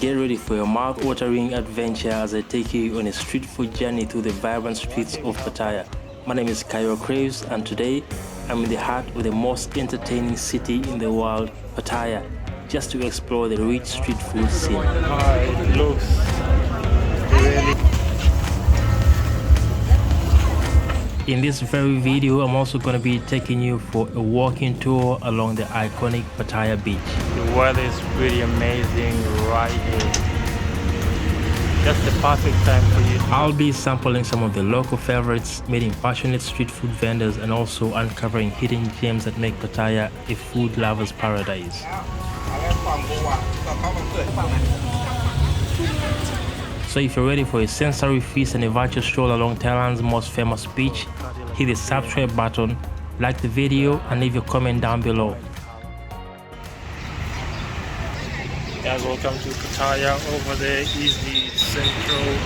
Get ready for your mouth-watering adventure as I take you on a street food journey through the vibrant streets of Pattaya. My name is Kayiwa Craves, and today I'm in the heart of the most entertaining city in the world, Pattaya, just to explore the rich street food scene. It looks really... In this very video, I'm also going to be taking you for a walking tour along the iconic Pattaya beach. The weather is pretty amazing right here. Just the perfect time for you. I'll be sampling some of the local favorites, meeting passionate street food vendors, and also uncovering hidden gems that make Pattaya a food lover's paradise. So if you're ready for a sensory feast and a virtual stroll along Thailand's most famous beach, hit the subscribe button, like the video, and leave your comment down below. Guys, welcome to Pattaya. Over there is the central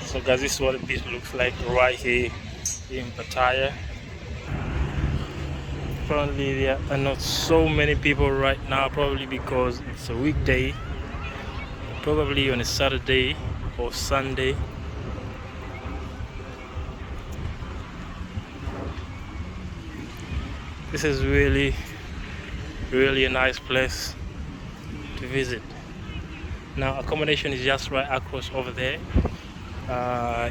So guys, this is what the beach looks like right here in Pattaya. Apparently there are not so many people right now, probably because it's a weekday, probably on a Saturday or Sunday. This is really a nice place to visit. Now accommodation is just right across over there.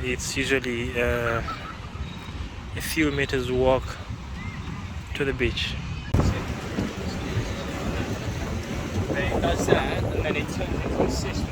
It's usually a few meters walk to the beach. It does that, and then it turns into a system.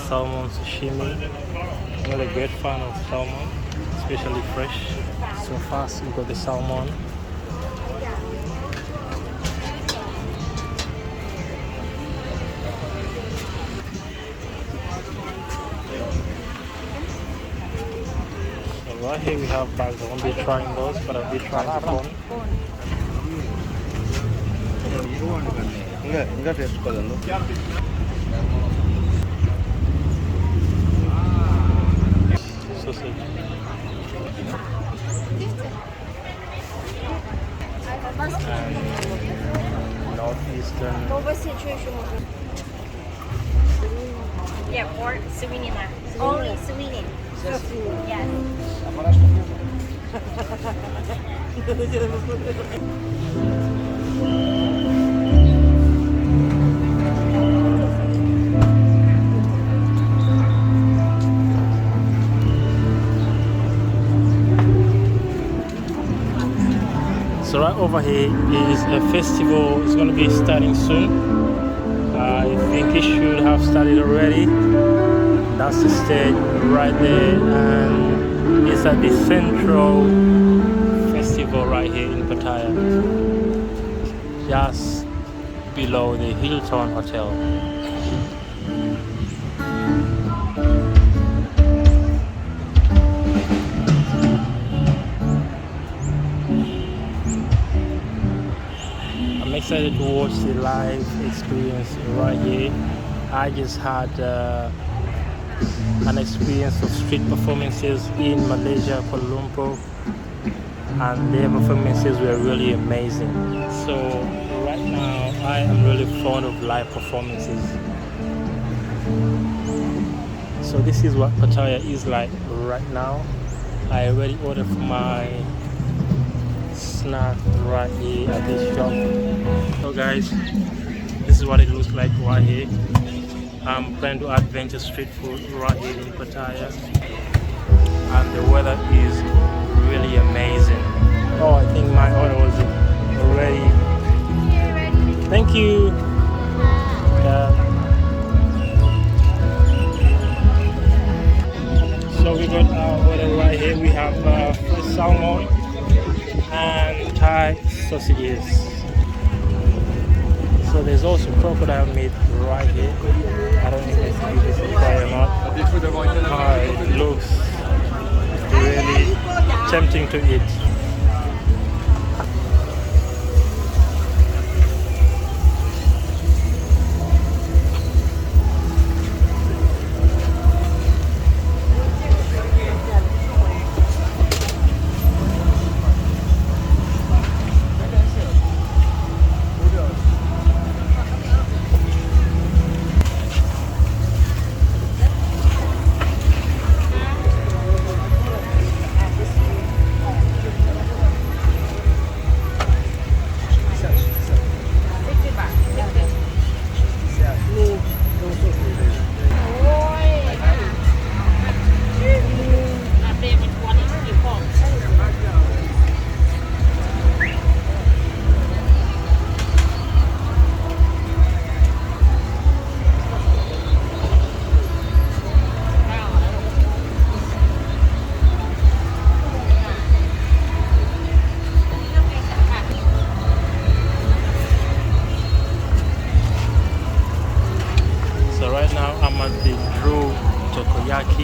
Salmon sashimi. I'm not a great fan of salmon, especially fresh. So first we got the salmon. Right here we have bags. I won't be trying those, but I'll be trying the corn. Sausage. And northeastern. Yeah, or Swinina. Only Swinin. Yes. So right over here is a festival. It's going to be starting soon. I think it should have started already. That's the stage right there, and it's at the Central Festival right here in Pattaya, just below the Hilton Hotel. I'm excited to watch the live experience right here. I just had an experience of street performances in Malaysia, Kuala Lumpur, and their performances were really amazing. So right now I am really fond of live performances. So this is what Pattaya is like right now. I already ordered my snack right here at this shop. So guys, this is what it looks like right here. I'm planning to adventure street food right here in Pattaya, and the weather is really amazing. Oh, I think my order was already. Thank you. So we got our order right here. We have fresh salmon and Thai sausages. So there's also crocodile meat right here. I don't know if it's a try or not. It looks really tempting to eat.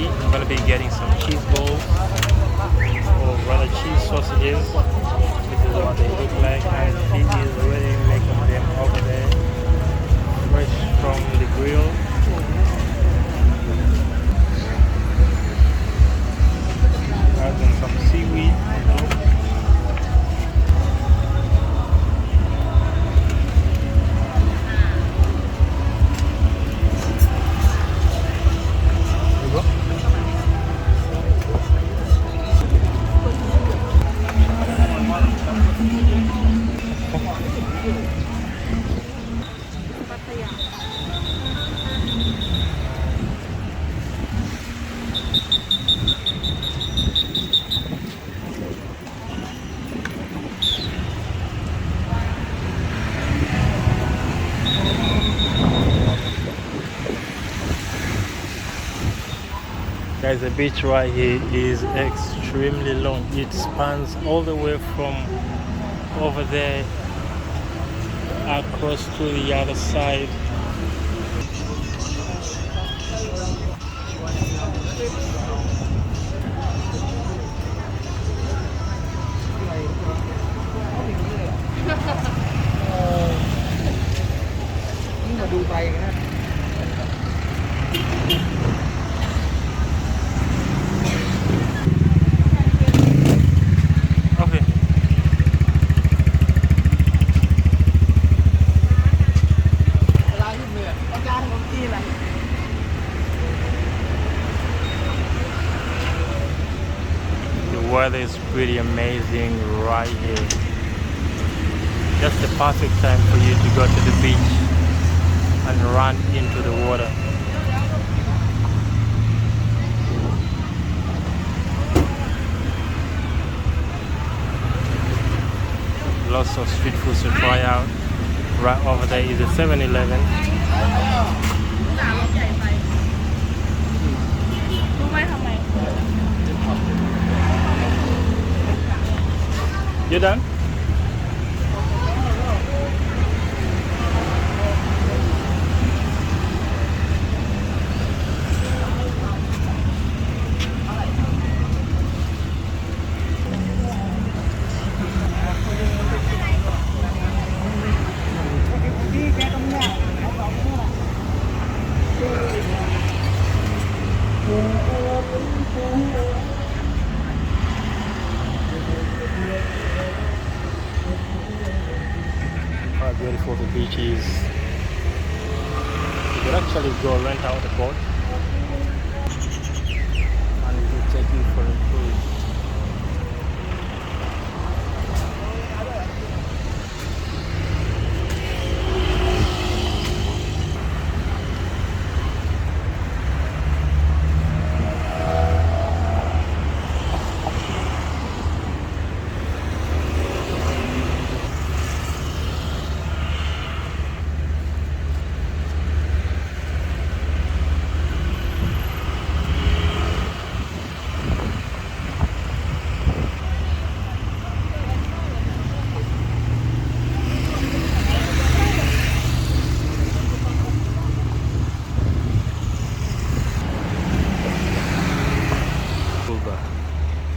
I'm gonna be getting some cheese balls, or rather cheese sausages. This is what they look like, and she is already making them over there, fresh from the grill. Adding some seaweed. Guys, the beach right here is extremely long. It spans all the way from over there across to the other side. weather is pretty amazing right here. Just the perfect time for you to go to the beach and run into the water. Lots of street foods to try out. Right over there is a 7-Eleven. You done? How beautiful the beach is. You could actually go rent out the boat and it will take you for a cruise.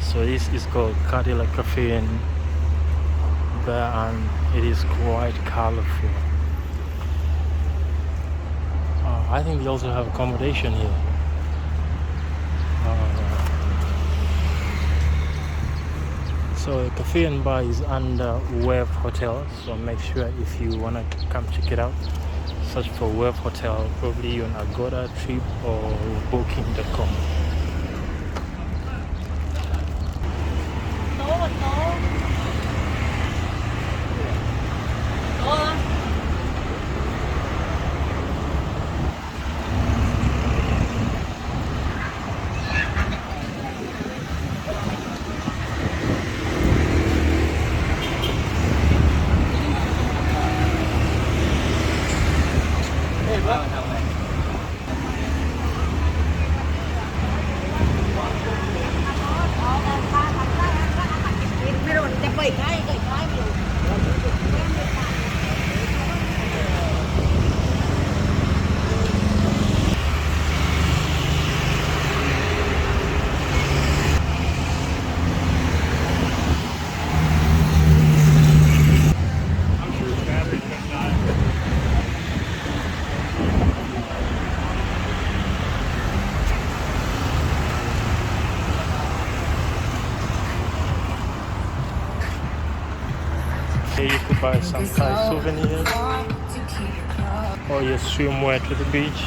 So this is called Kayiwa Cafe in there, and it is quite colorful. I think they also have accommodation here. So the cafe and bar is under Wave Hotel, so make sure if you wanna come check it out, search for Wave Hotel, probably on Agoda, Trip or Booking.com. Here you could buy some Thai souvenirs or your swimwear to the beach.